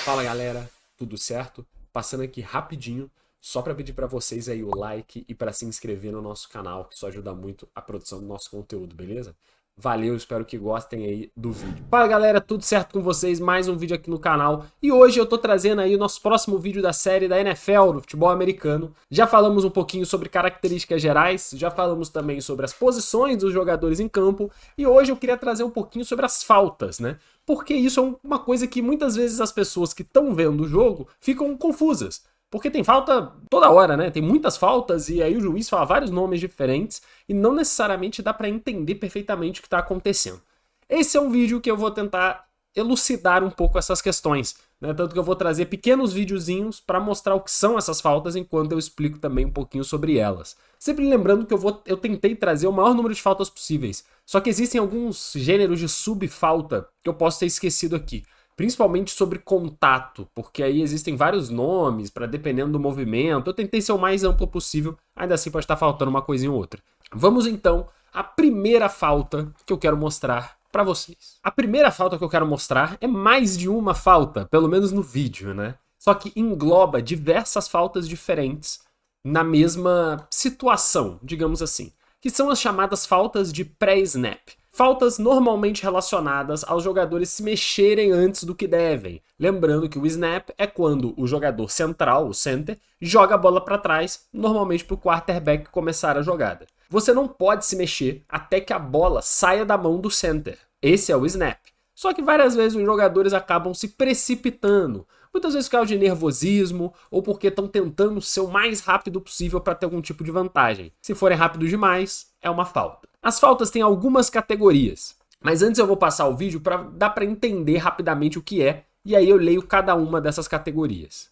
Fala galera, tudo certo? Passando aqui rapidinho, só para pedir para vocês aí o like e para se inscrever no nosso canal, que isso ajuda muito a produção do nosso conteúdo, beleza? Valeu, espero que gostem aí do vídeo. Fala galera, tudo certo com vocês? Mais um vídeo aqui no canal e hoje eu tô trazendo aí o nosso próximo vídeo da série da NFL, do futebol americano. Já falamos um pouquinho sobre características gerais, já falamos também sobre as posições dos jogadores em campo e hoje eu queria trazer um pouquinho sobre as faltas, né? Porque isso é uma coisa que muitas vezes as pessoas que estão vendo o jogo ficam confusas. Porque tem falta toda hora, né? Tem muitas faltas e aí o juiz fala vários nomes diferentes e não necessariamente dá para entender perfeitamente o que está acontecendo. Esse é um vídeo que eu vou tentar elucidar um pouco essas questões, né? Tanto que eu vou trazer pequenos videozinhos para mostrar o que são essas faltas enquanto eu explico também um pouquinho sobre elas. Sempre lembrando que eu tentei trazer o maior número de faltas possíveis, só que existem alguns gêneros de subfalta que eu posso ter esquecido aqui. Principalmente sobre contato, porque aí existem vários nomes para dependendo do movimento. Eu tentei ser o mais amplo possível, ainda assim pode estar faltando uma coisinha ou outra. Vamos então à primeira falta que eu quero mostrar para vocês. A primeira falta que eu quero mostrar é mais de uma falta, pelo menos no vídeo, né? Só que engloba diversas faltas diferentes na mesma situação, digamos assim, que são as chamadas faltas de pré-snap. Faltas normalmente relacionadas aos jogadores se mexerem antes do que devem. Lembrando que o snap é quando o jogador central, o center, joga a bola para trás, normalmente para o quarterback começar a jogada. Você não pode se mexer até que a bola saia da mão do center. Esse é o snap. Só que várias vezes os jogadores acabam se precipitando. Muitas vezes por causa de nervosismo ou porque estão tentando ser o mais rápido possível para ter algum tipo de vantagem. Se forem rápidos demais, é uma falta. As faltas têm algumas categorias, mas antes eu vou passar o vídeo para dar para entender rapidamente o que é, e aí eu leio cada uma dessas categorias.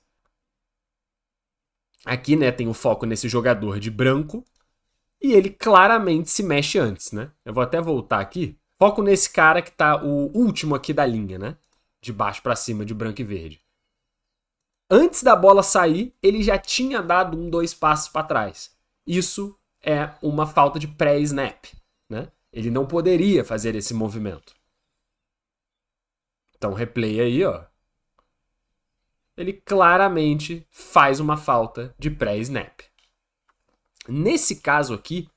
Aqui, né, tem o foco nesse jogador de branco, e ele claramente se mexe antes, né? Eu vou até voltar aqui. Foco nesse cara que tá o último aqui da linha, né? De baixo para cima, de branco e verde. Antes da bola sair, ele já tinha dado 2 passos para trás. Isso é uma falta de pré-snap, né? Ele não poderia fazer esse movimento. Então, replay aí, ó. Ele claramente faz uma falta de pré-snap. Nesse caso aqui,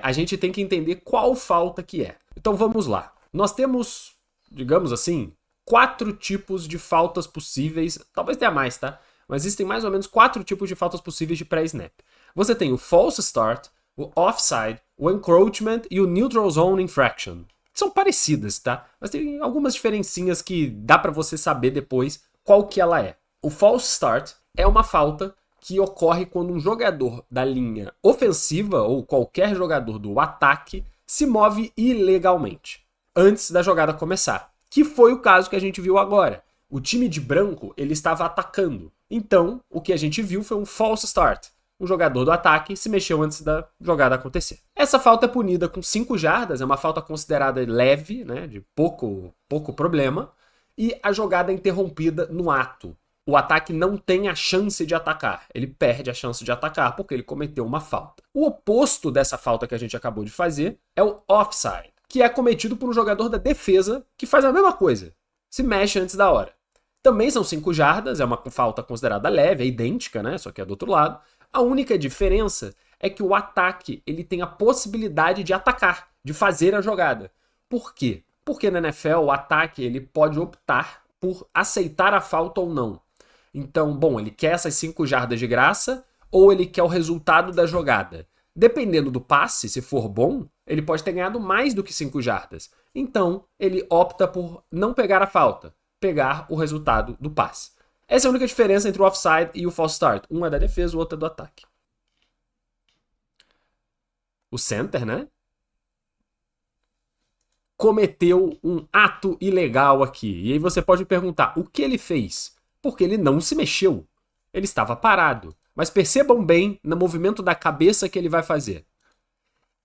a gente tem que entender qual falta que é. Então, vamos lá. Nós temos, digamos assim, 4 tipos de faltas possíveis. Talvez tenha mais, tá? Mas existem mais ou menos 4 tipos de faltas possíveis de pré-snap. Você tem o false start, o offside, o encroachment e o neutral zone infraction. São parecidas, tá? Mas tem algumas diferencinhas que dá para você saber depois qual que ela é. O false start é uma falta que ocorre quando um jogador da linha ofensiva ou qualquer jogador do ataque se move ilegalmente antes da jogada começar, que foi o caso que a gente viu agora. O time de branco, ele estava atacando. Então, o que a gente viu foi um false start. Um jogador do ataque se mexeu antes da jogada acontecer. Essa falta é punida com 5 jardas, é uma falta considerada leve, né, de pouco problema, e a jogada é interrompida no ato. O ataque não tem a chance de atacar, ele perde a chance de atacar porque ele cometeu uma falta. O oposto dessa falta que a gente acabou de fazer é o offside, que é cometido por um jogador da defesa que faz a mesma coisa, se mexe antes da hora. Também são 5 jardas, é uma falta considerada leve, é idêntica, né, só que é do outro lado. A única diferença é que o ataque ele tem a possibilidade de atacar, de fazer a jogada. Por quê? Porque na NFL o ataque ele pode optar por aceitar a falta ou não. Então, bom, ele quer essas 5 jardas de graça ou ele quer o resultado da jogada. Dependendo do passe, se for bom, ele pode ter ganhado mais do que 5 jardas. Então, ele opta por não pegar a falta, pegar o resultado do passe. Essa é a única diferença entre o offside e o false start. Um é da defesa, o outro é do ataque. O center, né? Cometeu um ato ilegal aqui. E aí você pode me perguntar, o que ele fez? Porque ele não se mexeu. Ele estava parado. Mas percebam bem no movimento da cabeça que ele vai fazer.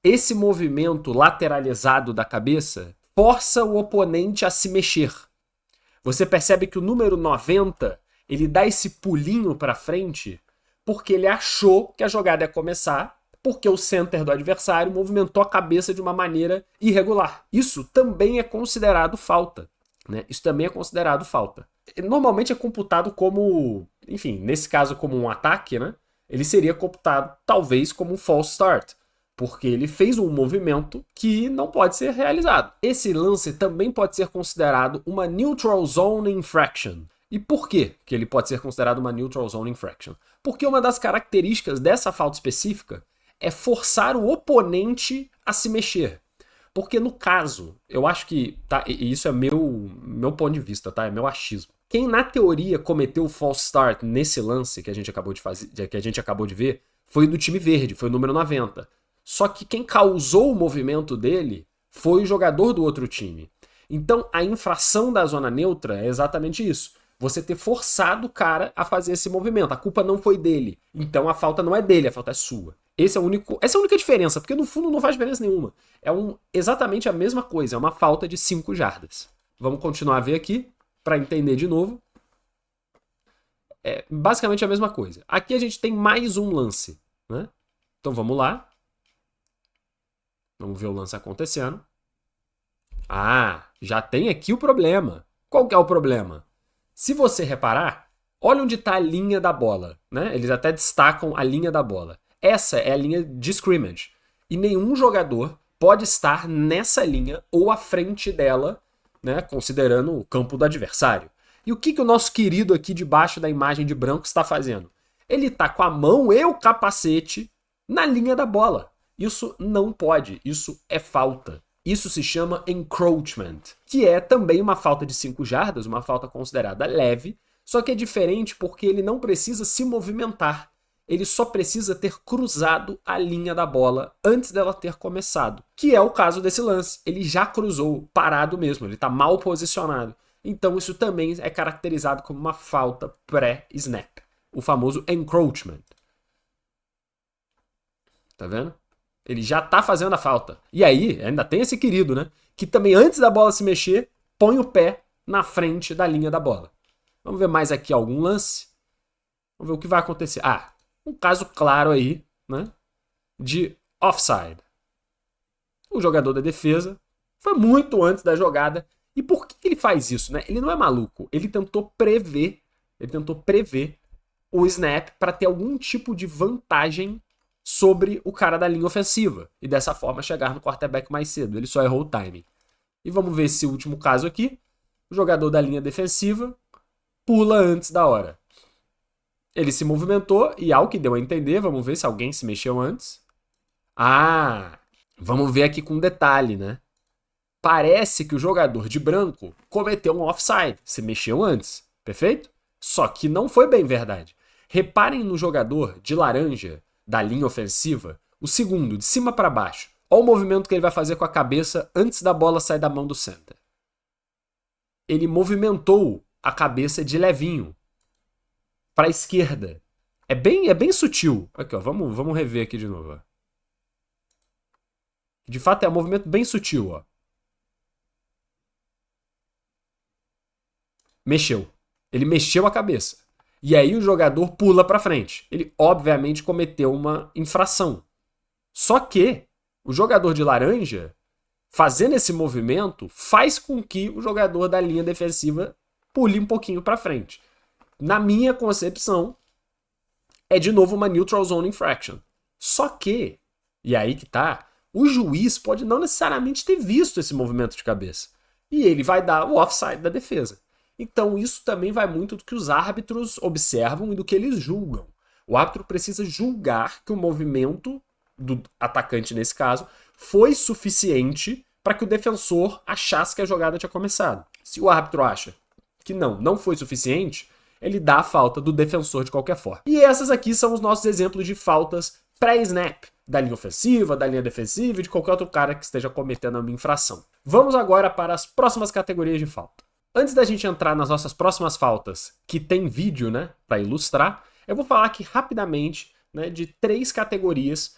Esse movimento lateralizado da cabeça força o oponente a se mexer. Você percebe que o número 90 ele dá esse pulinho para frente porque ele achou que a jogada ia começar, porque o center do adversário movimentou a cabeça de uma maneira irregular. Isso também é considerado falta. né? Isso também é considerado falta. Normalmente é computado como, enfim, nesse caso como um ataque, né? Ele seria computado talvez como um false start, porque ele fez um movimento que não pode ser realizado. Esse lance também pode ser considerado uma neutral zone infraction. E por que que ele pode ser considerado uma neutral zone infraction? Porque uma das características dessa falta específica é forçar o oponente a se mexer. Porque no caso, eu acho que, tá, e isso é meu ponto de vista, tá? É meu achismo. Quem na teoria cometeu o false start nesse lance que a gente acabou de fazer, que a gente acabou de ver, foi do time verde, foi o número 90. Só que quem causou o movimento dele foi o jogador do outro time. Então a infração da zona neutra é exatamente isso. Você ter forçado o cara a fazer esse movimento. A culpa não foi dele. Então a falta não é dele, a falta é sua. Essa é a única diferença, porque no fundo não faz diferença nenhuma. É exatamente a mesma coisa, é uma falta de 5 jardas. Vamos continuar a ver aqui, para entender de novo. É basicamente a mesma coisa. Aqui a gente tem mais um lance, né? Então vamos lá. Vamos ver o lance acontecendo. Ah, já tem aqui o problema. Qual que é o problema? Se você reparar, olha onde está a linha da bola, né? Eles até destacam a linha da bola. Essa é a linha de scrimmage. E nenhum jogador pode estar nessa linha ou à frente dela, né? Considerando o campo do adversário. E o que o nosso querido aqui debaixo da imagem de branco está fazendo? Ele está com a mão e o capacete na linha da bola. Isso não pode, isso é falta. Isso se chama encroachment, que é também uma falta de 5 jardas, uma falta considerada leve, só que é diferente porque ele não precisa se movimentar. Ele só precisa ter cruzado a linha da bola antes dela ter começado, que é o caso desse lance. Ele já cruzou, parado mesmo, ele está mal posicionado. Então isso também é caracterizado como uma falta pré-snap, o famoso encroachment. Tá vendo? Ele já tá fazendo a falta. E aí, ainda tem esse querido, né? Que também, antes da bola se mexer, põe o pé na frente da linha da bola. Vamos ver mais aqui algum lance. Vamos ver o que vai acontecer. Ah, um caso claro aí, né? De offside. O jogador da defesa foi muito antes da jogada. E por que ele faz isso, né? Ele não é maluco. Ele tentou prever o snap para ter algum tipo de vantagem sobre o cara da linha ofensiva e dessa forma chegar no quarterback mais cedo. Ele só errou o timing. E vamos ver esse último caso aqui. O jogador da linha defensiva pula antes da hora. Ele se movimentou e, ao que deu a entender, vamos ver se alguém se mexeu antes. Ah, vamos ver aqui com detalhe, né? Parece que o jogador de branco cometeu um offside, se mexeu antes, perfeito? Só que não foi bem verdade. Reparem no jogador de laranja da linha ofensiva, o segundo, de cima para baixo. Olha o movimento que ele vai fazer com a cabeça antes da bola sair da mão do center. Ele movimentou a cabeça de levinho para a esquerda. É bem sutil. Aqui, ó, vamos rever aqui de novo. Ó. De fato, é um movimento bem sutil. Ó. Mexeu. Ele mexeu a cabeça. E aí o jogador pula para frente. Ele obviamente cometeu uma infração. Só que o jogador de laranja, fazendo esse movimento, faz com que o jogador da linha defensiva pule um pouquinho para frente. Na minha concepção, é de novo uma neutral zone infraction. Só que, e aí que tá, o juiz pode não necessariamente ter visto esse movimento de cabeça. E ele vai dar o offside da defesa. Então isso também vai muito do que os árbitros observam e do que eles julgam. O árbitro precisa julgar que o movimento do atacante, nesse caso, foi suficiente para que o defensor achasse que a jogada tinha começado. Se o árbitro acha que não foi suficiente, ele dá a falta do defensor de qualquer forma. E essas aqui são os nossos exemplos de faltas pré-snap, da linha ofensiva, da linha defensiva e de qualquer outro cara que esteja cometendo uma infração. Vamos agora para as próximas categorias de falta. Antes da gente entrar nas nossas próximas faltas, que tem vídeo, né, para ilustrar, eu vou falar aqui rapidamente, né, de 3 categorias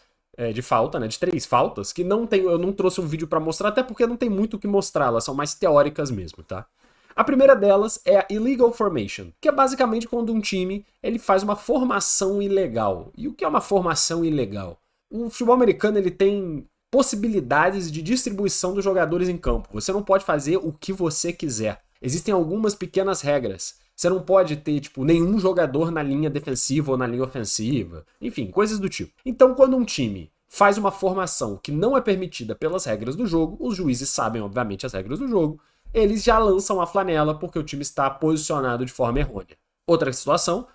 de falta, né, de 3 faltas, que eu não trouxe um vídeo para mostrar, até porque não tem muito o que mostrar, elas são mais teóricas mesmo, tá? A primeira delas é a illegal formation, que é basicamente quando um time ele faz uma formação ilegal. E o que é uma formação ilegal? O futebol americano ele tem possibilidades de distribuição dos jogadores em campo. Você não pode fazer o que você quiser. Existem algumas pequenas regras. Você não pode ter, tipo, nenhum jogador na linha defensiva ou na linha ofensiva. Enfim, coisas do tipo. Então, quando um time faz uma formação que não é permitida pelas regras do jogo, os juízes sabem, obviamente, as regras do jogo, eles já lançam a flanela porque o time está posicionado de forma errônea. Outra situação,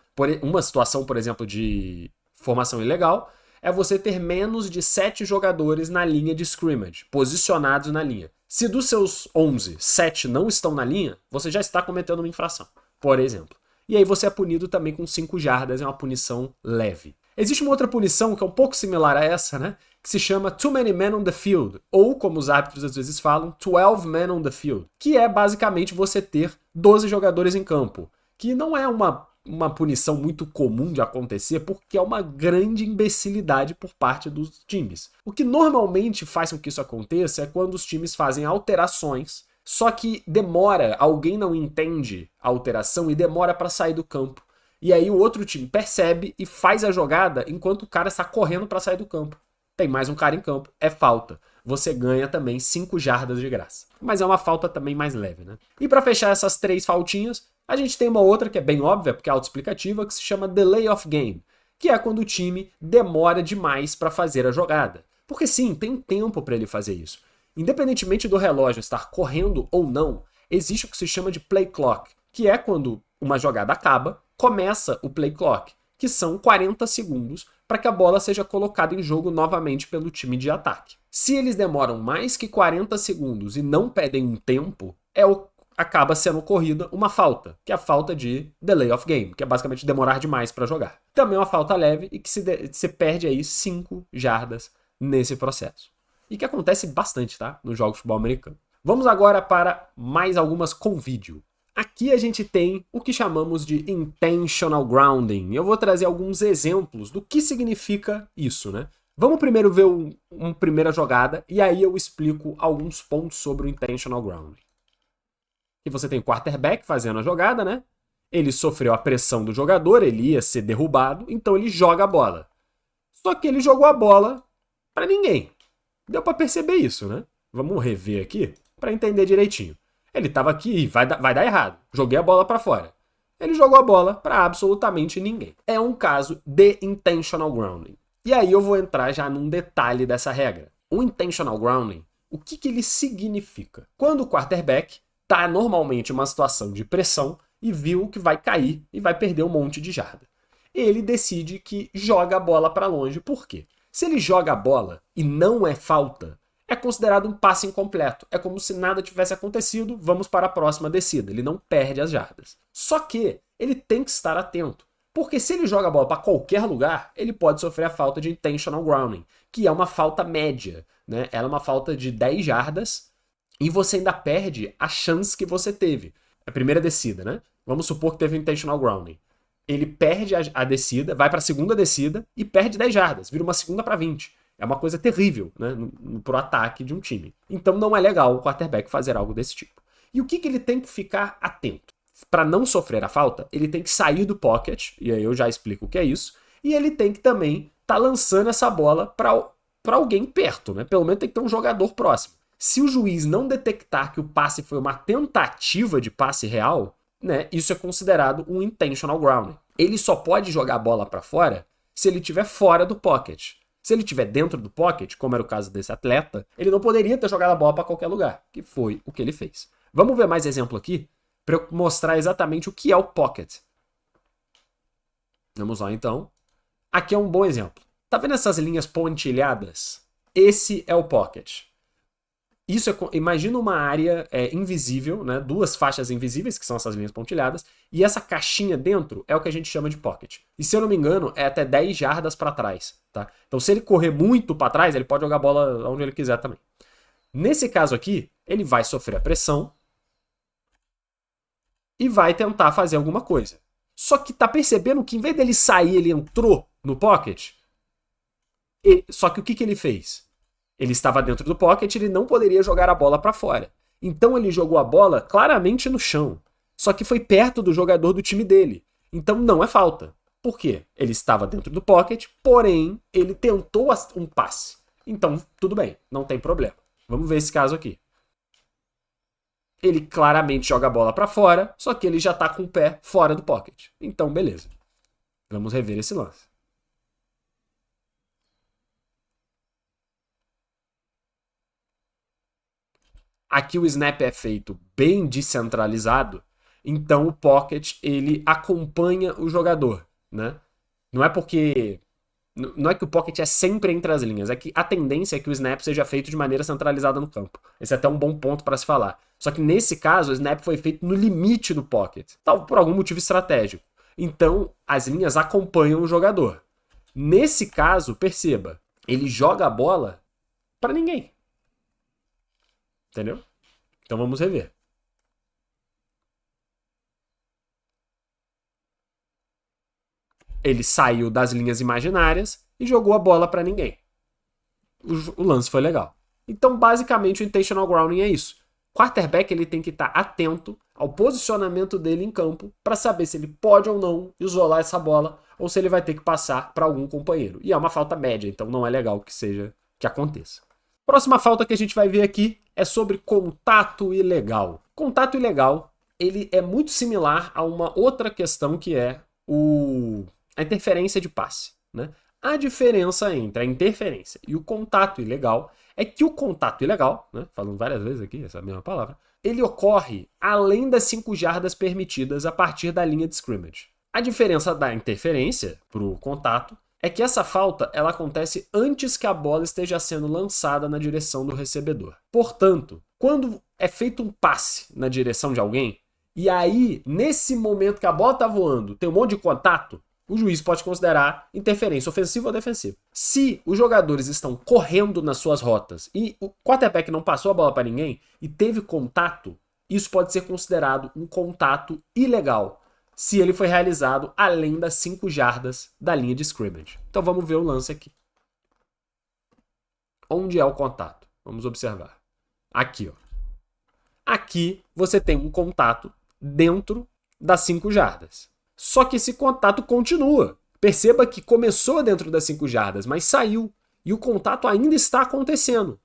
uma situação, por exemplo, de formação ilegal, é você ter menos de 7 jogadores na linha de scrimmage, posicionados na linha. Se dos seus 11, 7 não estão na linha, você já está cometendo uma infração, por exemplo. E aí você é punido também com 5 jardas, é uma punição leve. Existe uma outra punição que é um pouco similar a essa, né? Que se chama Too Many Men on the Field, ou como os árbitros às vezes falam, 12 Men on the Field, que é basicamente você ter 12 jogadores em campo, que não é uma punição muito comum de acontecer porque é uma grande imbecilidade por parte dos times. O que normalmente faz com que isso aconteça é quando os times fazem alterações, só que demora, alguém não entende a alteração e demora para sair do campo. E aí o outro time percebe e faz a jogada enquanto o cara está correndo para sair do campo. Tem mais um cara em campo, é falta. Você ganha também 5 jardas de graça. Mas é uma falta também mais leve, né? E para fechar essas 3 faltinhas, a gente tem uma outra que é bem óbvia, porque é autoexplicativa, que se chama Delay of Game, que é quando o time demora demais para fazer a jogada. Porque sim, tem tempo para ele fazer isso. Independentemente do relógio estar correndo ou não, existe o que se chama de play clock, que é quando uma jogada acaba, começa o play clock, que são 40 segundos para que a bola seja colocada em jogo novamente pelo time de ataque. Se eles demoram mais que 40 segundos e não pedem um tempo, acaba sendo corrida uma falta, que é a falta de delay of game, que é basicamente demorar demais para jogar. Também é uma falta leve e que se perde aí 5 jardas nesse processo. E que acontece bastante, tá? Nos jogos de futebol americano. Vamos agora para mais algumas com vídeo. Aqui a gente tem o que chamamos de intentional grounding. Eu vou trazer alguns exemplos do que significa isso, né? Vamos primeiro ver uma primeira jogada e aí eu explico alguns pontos sobre o intentional grounding. E você tem o quarterback fazendo a jogada, né? Ele sofreu a pressão do jogador, ele ia ser derrubado, então ele joga a bola. Só que ele jogou a bola para ninguém. Deu para perceber isso, né? Vamos rever aqui para entender direitinho. Ele estava aqui e vai dar errado. Joguei a bola para fora. Ele jogou a bola para absolutamente ninguém. É um caso de intentional grounding. E aí eu vou entrar já num detalhe dessa regra. O intentional grounding, o que ele significa? Quando o quarterback está normalmente em uma situação de pressão e viu que vai cair e vai perder um monte de jarda. Ele decide que joga a bola para longe. Por quê? Se ele joga a bola e não é falta, é considerado um passe incompleto. É como se nada tivesse acontecido, vamos para a próxima descida. Ele não perde as jardas. Só que ele tem que estar atento. Porque se ele joga a bola para qualquer lugar, ele pode sofrer a falta de intentional grounding, que é uma falta média, né? Ela é uma falta de 10 jardas e você ainda perde a chance que você teve. A primeira descida, né? Vamos supor que teve intentional grounding. Ele perde a descida, vai para a segunda descida e perde 10 jardas. Vira uma segunda para 20. É uma coisa terrível, né, pro ataque de um time. Então não é legal o quarterback fazer algo desse tipo. E o que ele tem que ficar atento? Para não sofrer a falta, ele tem que sair do pocket, e aí eu já explico o que é isso, e ele tem que também estar lançando essa bola para alguém perto, né? Pelo menos tem que ter um jogador próximo. Se o juiz não detectar que o passe foi uma tentativa de passe real, né, isso é considerado um intentional grounding. Ele só pode jogar a bola para fora se ele estiver fora do pocket. Se ele estiver dentro do pocket, como era o caso desse atleta, ele não poderia ter jogado a bola para qualquer lugar, que foi o que ele fez. Vamos ver mais exemplo aqui, para eu mostrar exatamente o que é o pocket. Vamos lá, então. Aqui é um bom exemplo. Tá vendo essas linhas pontilhadas? Esse é o pocket. Isso imagina uma área invisível, né? 2 faixas invisíveis, que são essas linhas pontilhadas, e essa caixinha dentro é o que a gente chama de pocket. E se eu não me engano, é até 10 jardas para trás, tá? Então se ele correr muito para trás, ele pode jogar a bola onde ele quiser também. Nesse caso aqui, ele vai sofrer a pressão e vai tentar fazer alguma coisa. Só que tá percebendo que em vez dele sair, ele entrou no pocket? Só que o que ele fez? Ele estava dentro do pocket, ele não poderia jogar a bola para fora. Então ele jogou a bola claramente no chão. Só que foi perto do jogador do time dele. Então não é falta. Por quê? Ele estava dentro do pocket, porém ele tentou um passe. Então tudo bem, não tem problema. Vamos ver esse caso aqui. Ele claramente joga a bola para fora, só que ele já tá com o pé fora do pocket. Então, beleza. Vamos rever esse lance. Aqui o snap é feito bem descentralizado, então o pocket ele acompanha o jogador, né? Não é porque não é que o pocket é sempre entre as linhas, é que a tendência é que o snap seja feito de maneira centralizada no campo. Esse é até um bom ponto para se falar. Só que nesse caso, o snap foi feito no limite do pocket, tal por algum motivo estratégico. Então, as linhas acompanham o jogador. Nesse caso, perceba, ele joga a bola para ninguém. Entendeu? Então vamos rever. Ele saiu das linhas imaginárias e jogou a bola para ninguém. O lance foi legal. Então, basicamente, o intentional grounding é isso. O quarterback ele tem que estar atento ao posicionamento dele em campo para saber se ele pode ou não isolar essa bola ou se ele vai ter que passar para algum companheiro. E é uma falta média, então não é legal que aconteça. Próxima falta que a gente vai ver aqui é sobre contato ilegal. Contato ilegal, ele é muito similar a uma outra questão que é a interferência de passe, né? A diferença entre a interferência e o contato ilegal é que o contato ilegal, né, falando várias vezes aqui essa mesma palavra, ele ocorre além das 5 jardas permitidas a partir da linha de scrimmage. A diferença da interferência para o contato é que essa falta ela acontece antes que a bola esteja sendo lançada na direção do recebedor. Portanto, quando é feito um passe na direção de alguém, e aí, nesse momento que a bola está voando, tem um monte de contato, o juiz pode considerar interferência ofensiva ou defensiva. Se os jogadores estão correndo nas suas rotas e o quarterback não passou a bola para ninguém e teve contato, isso pode ser considerado um contato ilegal, se ele foi realizado além das 5 jardas da linha de scrimmage. Então vamos ver o lance aqui. Onde é o contato? Vamos observar. Aqui, ó. Aqui você tem um contato dentro das 5 jardas. Só que esse contato continua. Perceba que começou dentro das 5 jardas, mas saiu. E o contato ainda está acontecendo.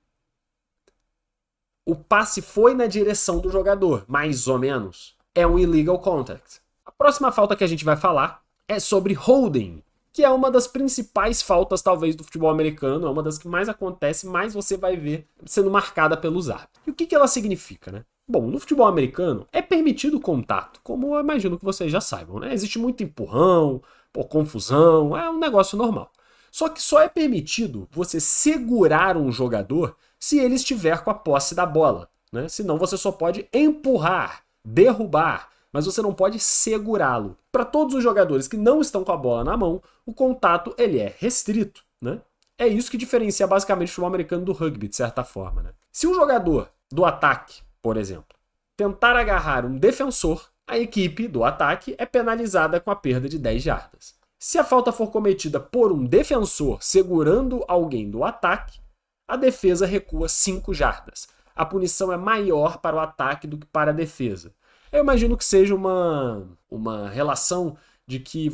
O passe foi na direção do jogador, mais ou menos. É um illegal contact. A próxima falta que a gente vai falar é sobre holding, que é uma das principais faltas, talvez, do futebol americano. É uma das que mais acontece, mais você vai ver sendo marcada pelos árbitros. E o que ela significa, né? Bom, no futebol americano é permitido contato, como eu imagino que vocês já saibam, né? Existe muito empurrão, confusão, é um negócio normal. Só que só é permitido você segurar um jogador se ele estiver com a posse da bola, né? Senão você só pode empurrar, derrubar, mas você não pode segurá-lo. Para todos os jogadores que não estão com a bola na mão, o contato ele é restrito, né? É isso que diferencia basicamente o futebol americano do rugby, de certa forma, né? Se um jogador do ataque, por exemplo, tentar agarrar um defensor, a equipe do ataque é penalizada com a perda de 10 jardas. Se a falta for cometida por um defensor segurando alguém do ataque, a defesa recua 5 jardas. A punição é maior para o ataque do que para a defesa. Eu imagino que seja uma relação de que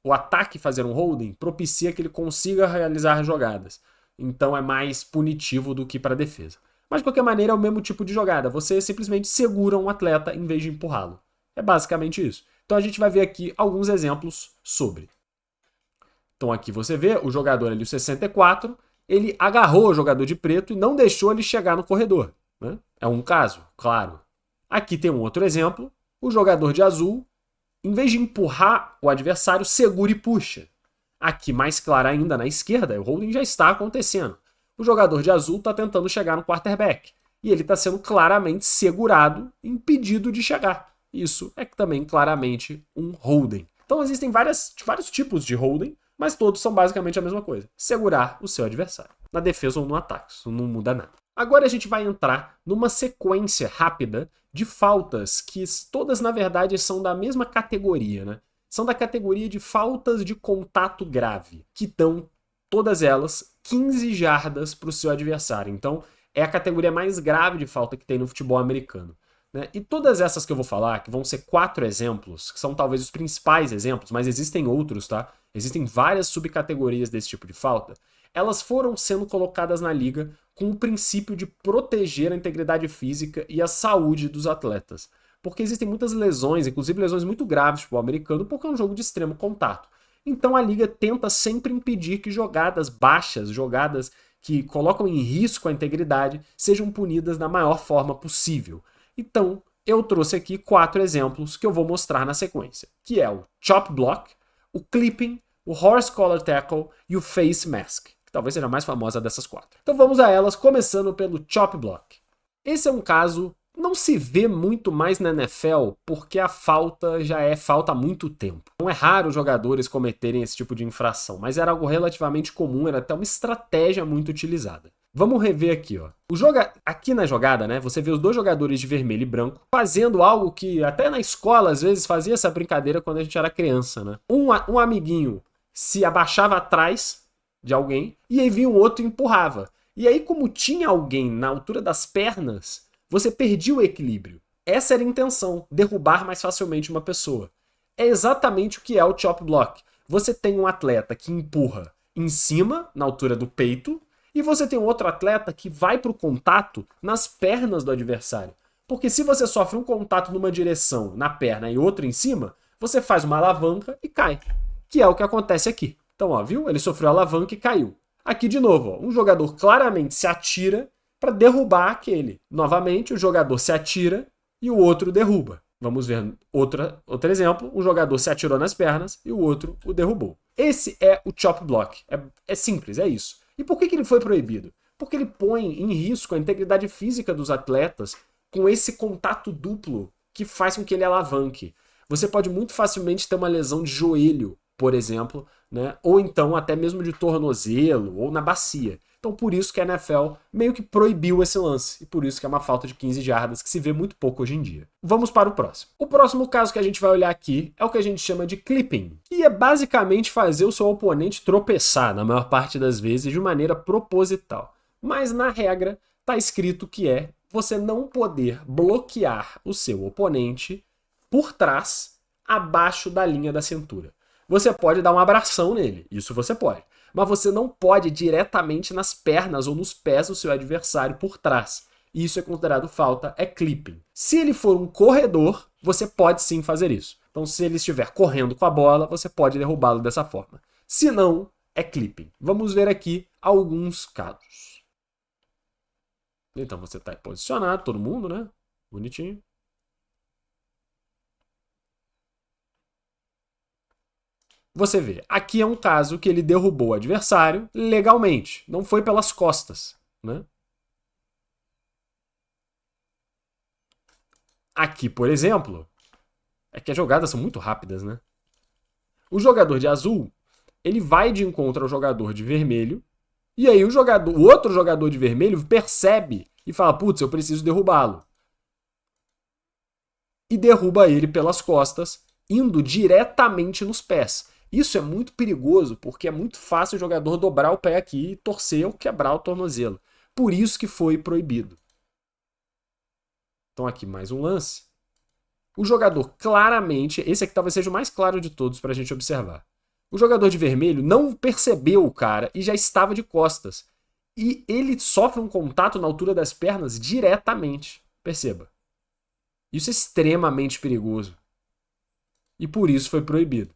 o ataque fazer um holding propicia que ele consiga realizar jogadas. Então é mais punitivo do que para a defesa. Mas, de qualquer maneira, é o mesmo tipo de jogada. Você simplesmente segura um atleta em vez de empurrá-lo. É basicamente isso. Então, a gente vai ver aqui alguns exemplos sobre. Então, aqui você vê o jogador ali, o 64, ele agarrou o jogador de preto e não deixou ele chegar no corredor, né? É um caso, claro. Aqui tem um outro exemplo. O jogador de azul, em vez de empurrar o adversário, segura e puxa. Aqui, mais claro ainda, na esquerda, o holding já está acontecendo. O jogador de azul está tentando chegar no quarterback. E ele está sendo claramente segurado, impedido de chegar. Isso é também claramente um holding. Então existem vários tipos de holding, mas todos são basicamente a mesma coisa. Segurar o seu adversário. Na defesa ou no ataque. Isso não muda nada. Agora a gente vai entrar numa sequência rápida de faltas que todas, na verdade, são da mesma categoria, né? São da categoria de faltas de contato grave, que dão todas elas 15 jardas para o seu adversário. Então, é a categoria mais grave de falta que tem no futebol americano, né? E todas essas que eu vou falar, que vão ser 4 exemplos, que são talvez os principais exemplos, mas existem outros, tá? Existem várias subcategorias desse tipo de falta. elas foram sendo colocadas na liga com o princípio de proteger a integridade física e a saúde dos atletas. Porque existem muitas lesões, inclusive lesões muito graves para o americano, porque é um jogo de extremo contato. Então a liga tenta sempre impedir que jogadas baixas, jogadas que colocam em risco a integridade, sejam punidas da maior forma possível. Então, eu trouxe aqui 4 exemplos que eu vou mostrar na sequência, que é o chop block, o clipping, o horse collar tackle e o face mask, que talvez seja a mais famosa dessas 4. Então vamos a elas, começando pelo chop block. Esse é um caso não se vê muito mais na NFL porque a falta já é falta há muito tempo. Não é raro os jogadores cometerem esse tipo de infração, mas era algo relativamente comum, era até uma estratégia muito utilizada. Vamos rever aqui, ó. Aqui na jogada, né, você vê os 2 jogadores de vermelho e branco fazendo algo que até na escola às vezes fazia essa brincadeira quando a gente era criança, né? Um amiguinho se abaixava atrás de alguém e aí vinha um outro e empurrava. E aí, como tinha alguém na altura das pernas, você perdia o equilíbrio. Essa era a intenção, derrubar mais facilmente uma pessoa. É exatamente o que é o chop block. Você tem um atleta que empurra em cima, na altura do peito, e você tem um outro atleta que vai para o contato nas pernas do adversário. Porque se você sofre um contato numa direção na perna e outro em cima, você faz uma alavanca e cai. Que é o que acontece aqui. Então, ó, viu? Ele sofreu a alavanca e caiu. Aqui de novo, ó, um jogador claramente se atira para derrubar aquele. Novamente, o jogador se atira e o outro derruba. Vamos ver outro exemplo. Um jogador se atirou nas pernas e o outro o derrubou. Esse é o chop block. É simples, é isso. E por que ele foi proibido? Porque ele põe em risco a integridade física dos atletas com esse contato duplo que faz com que ele alavanque. Você pode muito facilmente ter uma lesão de joelho, por exemplo, né? Ou então até mesmo de tornozelo ou na bacia. Então por isso que a NFL meio que proibiu esse lance. E por isso que é uma falta de 15 jardas que se vê muito pouco hoje em dia. Vamos para o próximo. O próximo caso que a gente vai olhar aqui é o que a gente chama de clipping. E é basicamente fazer o seu oponente tropeçar, na maior parte das vezes, de maneira proposital. Mas na regra está escrito que é você não poder bloquear o seu oponente por trás, abaixo da linha da cintura. Você pode dar um abração nele, isso você pode. Mas você não pode ir diretamente nas pernas ou nos pés do seu adversário por trás. Isso é considerado falta, é clipping. Se ele for um corredor, você pode sim fazer isso. Então, se ele estiver correndo com a bola, você pode derrubá-lo dessa forma. Se não, é clipping. Vamos ver aqui alguns casos. Então, você está posicionado, todo mundo, né? Bonitinho. Você vê, aqui é um caso que ele derrubou o adversário legalmente, não foi pelas costas, né? Aqui, por exemplo, é que as jogadas são muito rápidas, né? O jogador de azul, ele vai de encontro ao jogador de vermelho, e aí o outro jogador de vermelho percebe e fala, putz, eu preciso derrubá-lo. E derruba ele pelas costas, indo diretamente nos pés. Isso é muito perigoso, porque é muito fácil o jogador dobrar o pé aqui e torcer ou quebrar o tornozelo. Por isso que foi proibido. Então aqui mais um lance. O jogador claramente, esse aqui talvez seja o mais claro de todos para a gente observar. O jogador de vermelho não percebeu o cara e já estava de costas. E ele sofre um contato na altura das pernas diretamente. Perceba. Isso é extremamente perigoso. E por isso foi proibido.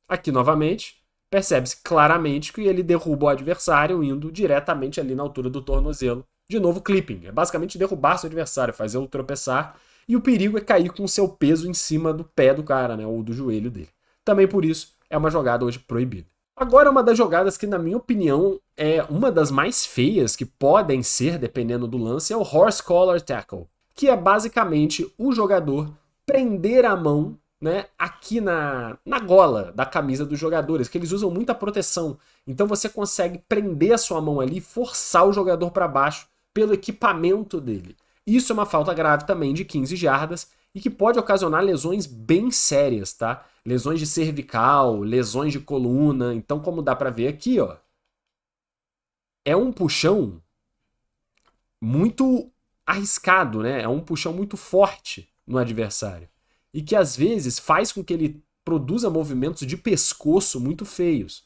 Aqui, novamente, percebe-se claramente que ele derruba o adversário indo diretamente ali na altura do tornozelo. De novo, clipping. É basicamente derrubar seu adversário, fazê-lo tropeçar. E o perigo é cair com o seu peso em cima do pé do cara, né? Ou do joelho dele. Também por isso, é uma jogada hoje proibida. Agora, uma das jogadas que, na minha opinião, é uma das mais feias que podem ser, dependendo do lance, é o horse collar tackle. Que é basicamente o jogador prender a mão, né, aqui na gola da camisa dos jogadores, que eles usam muita proteção. Então você consegue prender a sua mão ali e forçar o jogador para baixo pelo equipamento dele. Isso é uma falta grave também de 15 jardas e que pode ocasionar lesões bem sérias, tá? Lesões de cervical, lesões de coluna. Então, como dá para ver aqui, ó, é um puxão muito arriscado, né? É um puxão muito forte no adversário. E que às vezes faz com que ele produza movimentos de pescoço muito feios.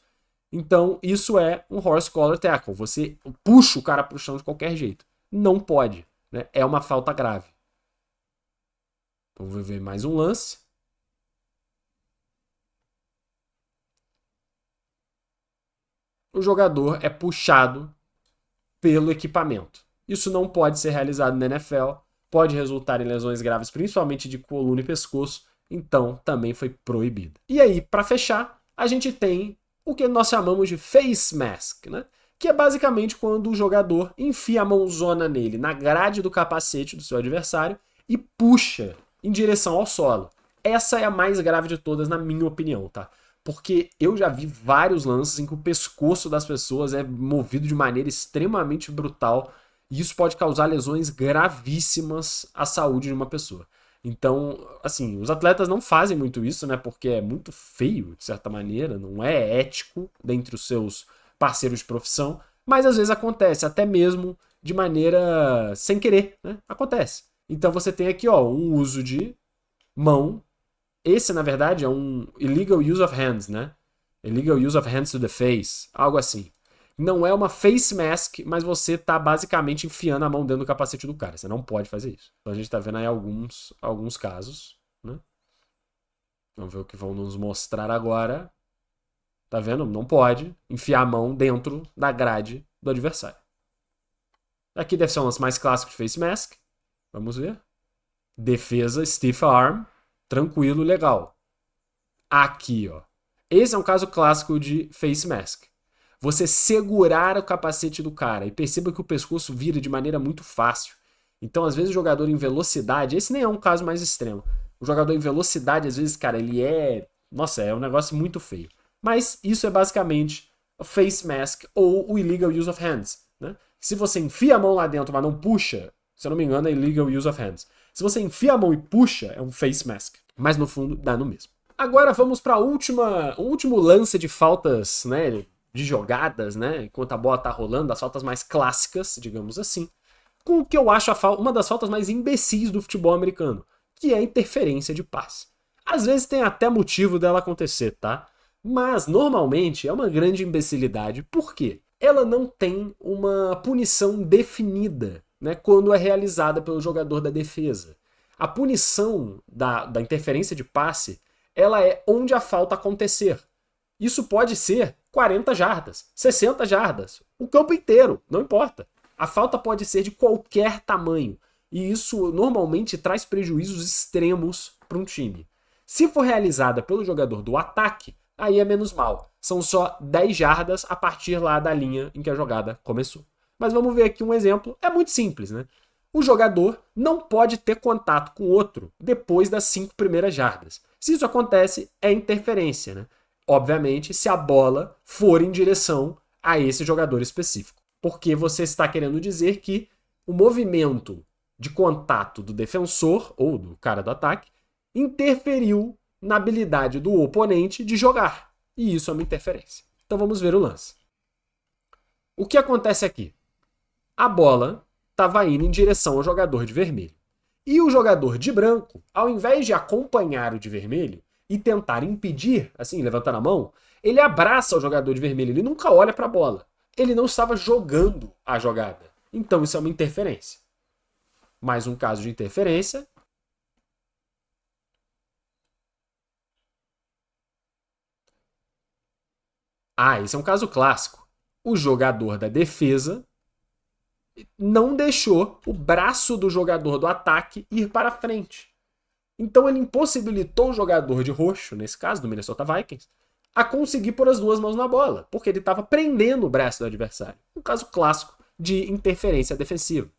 Então, isso é um horse collar tackle. Você puxa o cara pro chão de qualquer jeito. Não pode, né? É uma falta grave. Então, vou ver mais um lance. O jogador é puxado pelo equipamento. Isso não pode ser realizado na NFL, pode resultar em lesões graves, principalmente de coluna e pescoço, então também foi proibido. E aí, para fechar, a gente tem o que nós chamamos de face mask, né? Que é basicamente quando o jogador enfia a mãozona nele, na grade do capacete do seu adversário e puxa em direção ao solo. Essa é a mais grave de todas, na minha opinião, tá? Porque eu já vi vários lances em que o pescoço das pessoas é movido de maneira extremamente brutal e isso pode causar lesões gravíssimas à saúde de uma pessoa. Então, assim, os atletas não fazem muito isso, né? Porque é muito feio, de certa maneira, não é ético dentre os seus parceiros de profissão, mas às vezes acontece, até mesmo de maneira sem querer, né? Acontece. Então você tem aqui, ó, um uso de mão. Esse, na verdade, é um illegal use of hands, né? Illegal use of hands to the face, algo assim. Não é uma face mask, mas você tá basicamente enfiando a mão dentro do capacete do cara. Você não pode fazer isso. Então a gente tá vendo aí alguns casos, né? Vamos ver o que vão nos mostrar agora. Tá vendo? Não pode enfiar a mão dentro da grade do adversário. Aqui deve ser um lance mais clássico de face mask. Vamos ver. Defesa, stiff arm. Tranquilo, legal. Aqui, ó. Esse é um caso clássico de face mask. Você segurar o capacete do cara e perceba que o pescoço vira de maneira muito fácil. Então, às vezes, o jogador em velocidade, esse nem é um caso mais extremo. O jogador em velocidade, às vezes, cara, ele é... Nossa, é um negócio muito feio. Mas isso é basicamente o face mask ou o illegal use of hands, né? Se você enfia a mão lá dentro, mas não puxa, se eu não me engano, é illegal use of hands. Se você enfia a mão e puxa, é um face mask. Mas no fundo, dá no mesmo. Agora vamos para o último lance de faltas, né, de jogadas, né, enquanto a bola tá rolando, as faltas mais clássicas, digamos assim, com o que eu acho uma das faltas mais imbecis do futebol americano, que é a interferência de passe. Às vezes tem até motivo dela acontecer, tá? Mas normalmente é uma grande imbecilidade. Por quê? Ela não tem uma punição definida, né, quando é realizada pelo jogador da defesa. A punição da interferência de passe, ela é onde a falta acontecer. Isso pode ser 40 jardas, 60 jardas, o campo inteiro, não importa. A falta pode ser de qualquer tamanho. E isso normalmente traz prejuízos extremos para um time. Se for realizada pelo jogador do ataque, aí é menos mal. São só 10 jardas a partir lá da linha em que a jogada começou. Mas vamos ver aqui um exemplo. É muito simples, né? O jogador não pode ter contato com o outro depois das 5 primeiras jardas. Se isso acontece, é interferência, né? Obviamente, se a bola for em direção a esse jogador específico. Porque você está querendo dizer que o movimento de contato do defensor ou do cara do ataque interferiu na habilidade do oponente de jogar. E isso é uma interferência. Então vamos ver o lance. O que acontece aqui? A bola estava indo em direção ao jogador de vermelho. E o jogador de branco, ao invés de acompanhar o de vermelho e tentar impedir, assim, levantando a mão, ele abraça o jogador de vermelho, ele nunca olha para a bola. Ele não estava jogando a jogada. Então isso é uma interferência. Mais um caso de interferência. Ah, esse é um caso clássico. O jogador da defesa não deixou o braço do jogador do ataque ir para frente. Então ele impossibilitou o jogador de roxo, nesse caso do Minnesota Vikings, a conseguir pôr as duas mãos na bola, porque ele estava prendendo o braço do adversário. Um caso clássico de interferência defensiva.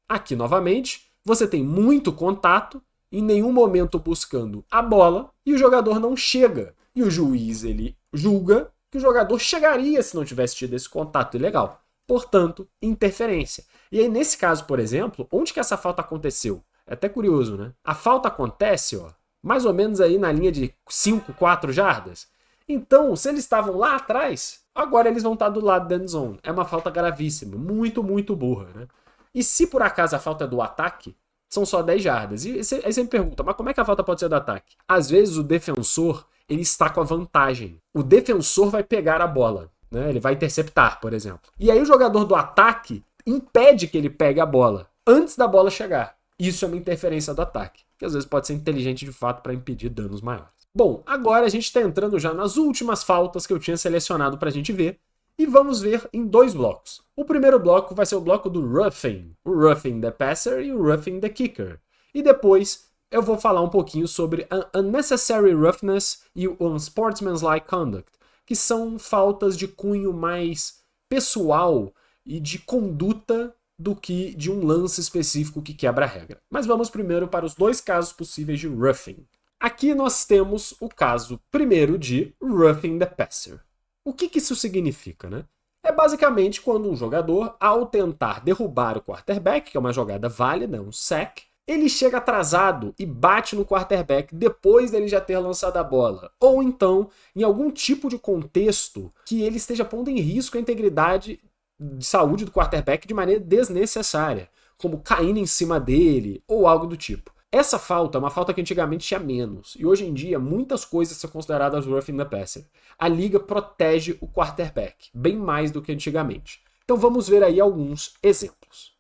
Aqui, novamente, você tem muito contato, em nenhum momento buscando a bola, e o jogador não chega. E o juiz, ele julga que o jogador chegaria se não tivesse tido esse contato ilegal. Portanto, interferência. E aí, nesse caso, por exemplo, onde que essa falta aconteceu? É até curioso, né? A falta acontece, ó, mais ou menos aí na linha de 5, 4 jardas. Então, se eles estavam lá atrás, agora eles vão estar do lado da end zone. É uma falta gravíssima, muito, muito burra, né? E se por acaso a falta é do ataque, são só 10 jardas. E aí você me pergunta, mas como é que a falta pode ser do ataque? Às vezes o defensor, ele está com a vantagem. O defensor vai pegar a bola, né? Ele vai interceptar, por exemplo. E aí o jogador do ataque impede que ele pegue a bola antes da bola chegar. Isso é uma interferência do ataque, que às vezes pode ser inteligente de fato para impedir danos maiores. Bom, agora a gente está entrando já nas últimas faltas que eu tinha selecionado para a gente ver, e vamos ver em 2 blocos. O primeiro bloco vai ser o bloco do roughing, o roughing the passer e o roughing the kicker. E depois eu vou falar um pouquinho sobre unnecessary roughness e o unsportsmanlike conduct, que são faltas de cunho mais pessoal e de conduta do que de um lance específico que quebra a regra. Mas vamos primeiro para os 2 casos possíveis de roughing. Aqui nós temos o caso primeiro de roughing the passer. O que isso significa, né? É basicamente quando um jogador, ao tentar derrubar o quarterback, que é uma jogada válida, um sack, ele chega atrasado e bate no quarterback depois dele já ter lançado a bola. Ou então, em algum tipo de contexto que ele esteja pondo em risco a integridade de saúde do quarterback de maneira desnecessária, como caindo em cima dele ou algo do tipo. Essa falta é uma falta que antigamente tinha menos, e hoje em dia muitas coisas são consideradas roughing the passer. A liga protege o quarterback, bem mais do que antigamente. Então vamos ver aí alguns exemplos.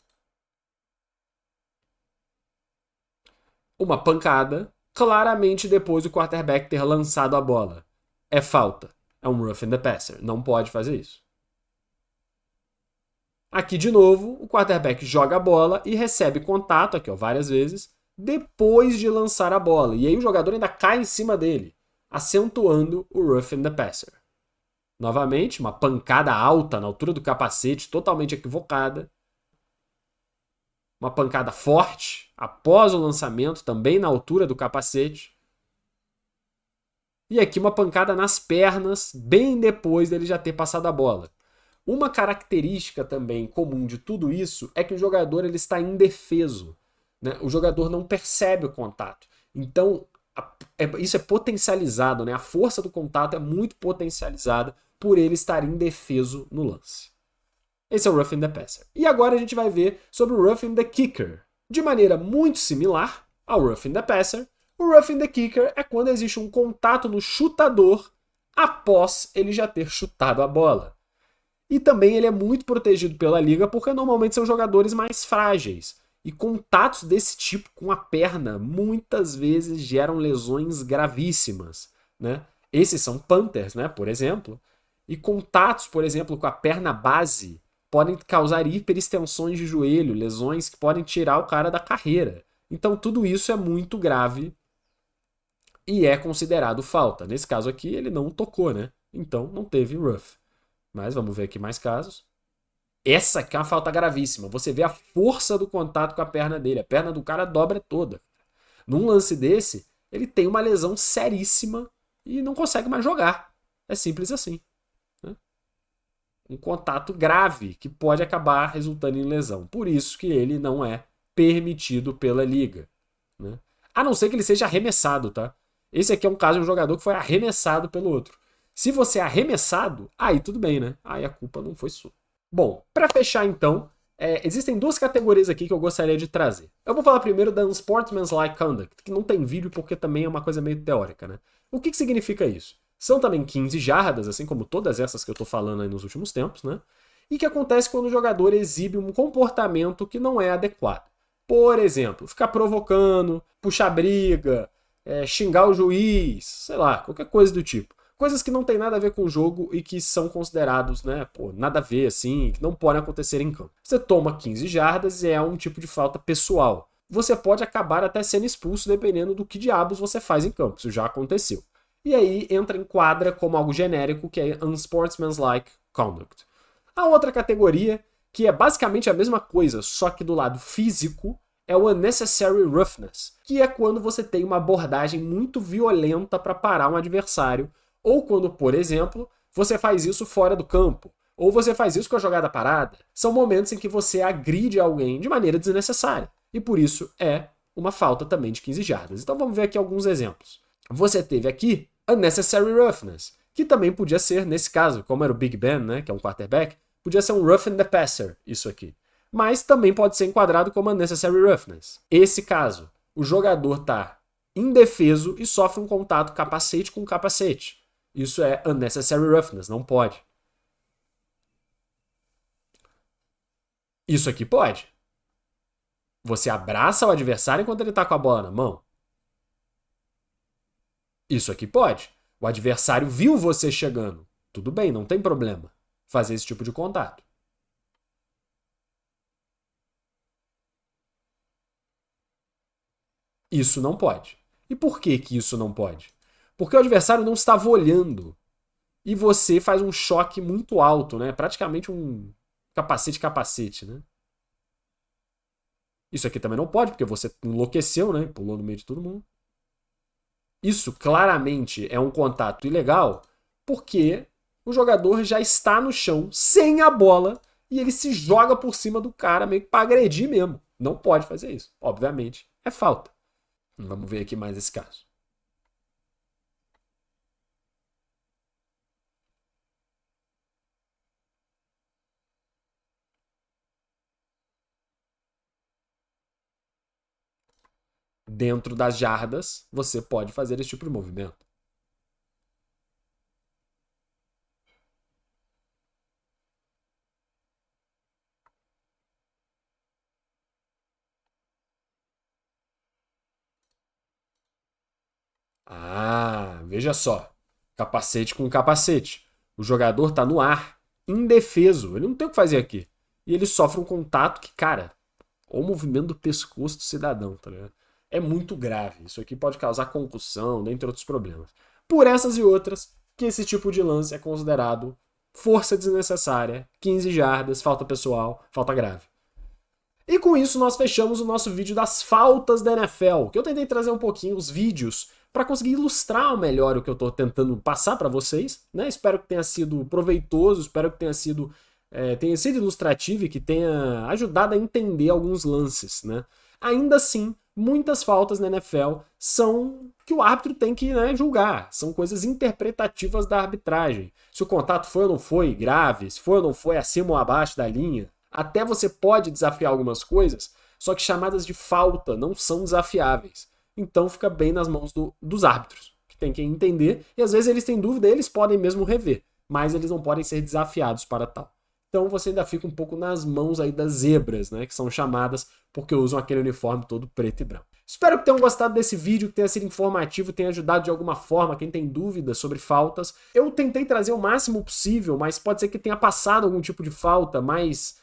Uma pancada, claramente depois do quarterback ter lançado a bola. É falta. É um roughing the passer. Não pode fazer isso. Aqui de novo, o quarterback joga a bola e recebe contato, aqui ó, várias vezes, depois de lançar a bola. E aí o jogador ainda cai em cima dele, acentuando o roughing the passer. Novamente, uma pancada alta na altura do capacete, totalmente equivocada. Uma pancada forte, após o lançamento, também na altura do capacete. E aqui uma pancada nas pernas, bem depois dele já ter passado a bola. Uma característica também comum de tudo isso é que o jogador ele está indefeso, né? O jogador não percebe o contato. Então, isso é potencializado, né? A força do contato é muito potencializada por ele estar indefeso no lance. Esse é o roughing the passer. E agora a gente vai ver sobre o roughing the kicker. De maneira muito similar ao roughing the passer, o roughing the kicker é quando existe um contato no chutador após ele já ter chutado a bola. E também ele é muito protegido pela liga porque normalmente são jogadores mais frágeis. E contatos desse tipo com a perna muitas vezes geram lesões gravíssimas, né? Esses são Panthers, né, por exemplo. E contatos, por exemplo, com a perna base podem causar hiperextensões de joelho, lesões que podem tirar o cara da carreira. Então tudo isso é muito grave e é considerado falta. Nesse caso aqui ele não tocou, né? Então não teve rough. Mas vamos ver aqui mais casos. Essa aqui é uma falta gravíssima. Você vê a força do contato com a perna dele. A perna do cara dobra toda. Num lance desse, ele tem uma lesão seríssima e não consegue mais jogar. É simples assim. Né? Um contato grave que pode acabar resultando em lesão. Por isso que ele não é permitido pela liga. Né? A não ser que ele seja arremessado, tá? Esse aqui é um caso de um jogador que foi arremessado pelo outro. Se você é arremessado, aí tudo bem, né? Aí a culpa não foi sua. Bom, para fechar então, existem 2 categorias aqui que eu gostaria de trazer. Eu vou falar primeiro da unsportsmanlike conduct, que não tem vídeo porque também é uma coisa meio teórica, né? O que significa isso? São também 15 jardas, assim como todas essas que eu tô falando aí nos últimos tempos, né? E que acontece quando o jogador exibe um comportamento que não é adequado. Por exemplo, ficar provocando, puxar briga, xingar o juiz, sei lá, qualquer coisa do tipo. Coisas que não tem nada a ver com o jogo e que são considerados, né, pô, nada a ver, assim, que não podem acontecer em campo. Você toma 15 jardas e é um tipo de falta pessoal. Você pode acabar até sendo expulso dependendo do que diabos você faz em campo. Isso já aconteceu. E aí entra em quadra como algo genérico, que é unsportsmanlike conduct. A outra categoria, que é basicamente a mesma coisa, só que do lado físico, é o unnecessary roughness, que é quando você tem uma abordagem muito violenta para parar um adversário, ou quando, por exemplo, você faz isso fora do campo, ou você faz isso com a jogada parada. São momentos em que você agride alguém de maneira desnecessária, e por isso é uma falta também de 15 jardas. Então vamos ver aqui alguns exemplos. Você teve aqui unnecessary roughness, que também podia ser, nesse caso, como era o Big Ben, né, que é um quarterback, podia ser um roughing the passer, isso aqui. mas também pode ser enquadrado como unnecessary roughness. Esse caso, o jogador está indefeso e sofre um contato capacete com capacete. Isso é unnecessary roughness, não pode. Isso aqui pode. Você abraça o adversário enquanto ele está com a bola na mão. Isso aqui pode. O adversário viu você chegando. Tudo bem, não tem problema fazer esse tipo de contato. Isso não pode. E por que que isso não pode? Porque o adversário não estava olhando e você faz um choque muito alto, né? Praticamente um capacete, né? Isso aqui também não pode, porque você enlouqueceu, né? Pulou no meio de todo mundo. Isso claramente é um contato ilegal, porque o jogador já está no chão sem a bola e ele se joga por cima do cara meio que para agredir mesmo. Não pode fazer isso. Obviamente, é falta. Vamos ver aqui mais esse caso. Dentro das jardas, você pode fazer esse tipo de movimento. Ah, veja só. Capacete com capacete. O jogador tá no ar, indefeso. Ele não tem o que fazer aqui. E ele sofre um contato que, cara, o movimento do pescoço do cidadão, tá ligado? É muito grave. Isso aqui pode causar concussão, dentre outros problemas. Por essas e outras, que esse tipo de lance é considerado força desnecessária, 15 jardas, falta pessoal, falta grave. E com isso nós fechamos o nosso vídeo das faltas da NFL, que eu tentei trazer um pouquinho os vídeos para conseguir ilustrar melhor o que eu estou tentando passar para vocês, né? Espero que tenha sido proveitoso, espero que tenha sido ilustrativo e que tenha ajudado a entender alguns lances, né? Ainda assim, muitas faltas na NFL são que o árbitro tem que, né, julgar, são coisas interpretativas da arbitragem. Se o contato foi ou não foi grave, se foi ou não foi acima ou abaixo da linha. Até você pode desafiar algumas coisas, só que chamadas de falta não são desafiáveis. Então fica bem nas mãos dos árbitros, que tem que entender, e às vezes eles têm dúvida, eles podem mesmo rever, mas eles não podem ser desafiados para tal. Então você ainda fica um pouco nas mãos aí das zebras, né, que são chamadas porque usam aquele uniforme todo preto e branco. Espero que tenham gostado desse vídeo, que tenha sido informativo, tenha ajudado de alguma forma quem tem dúvidas sobre faltas. Eu tentei trazer o máximo possível, mas pode ser que tenha passado algum tipo de falta mais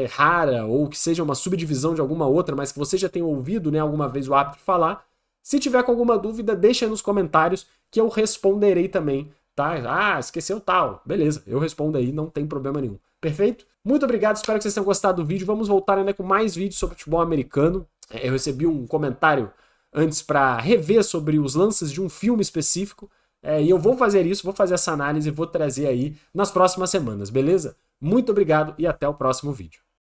rara ou que seja uma subdivisão de alguma outra, mas que você já tenha ouvido, né, alguma vez o árbitro falar. Se tiver com alguma dúvida, deixa aí nos comentários que eu responderei também, tá? Ah, esqueceu tal. Beleza, eu respondo aí, não tem problema nenhum. Perfeito? Muito obrigado, espero que vocês tenham gostado do vídeo. Vamos voltar ainda com mais vídeos sobre futebol americano. Eu recebi um comentário antes para rever sobre os lances de um filme específico. E eu vou fazer isso, vou fazer essa análise e vou trazer aí nas próximas semanas, beleza? Muito obrigado e até o próximo vídeo.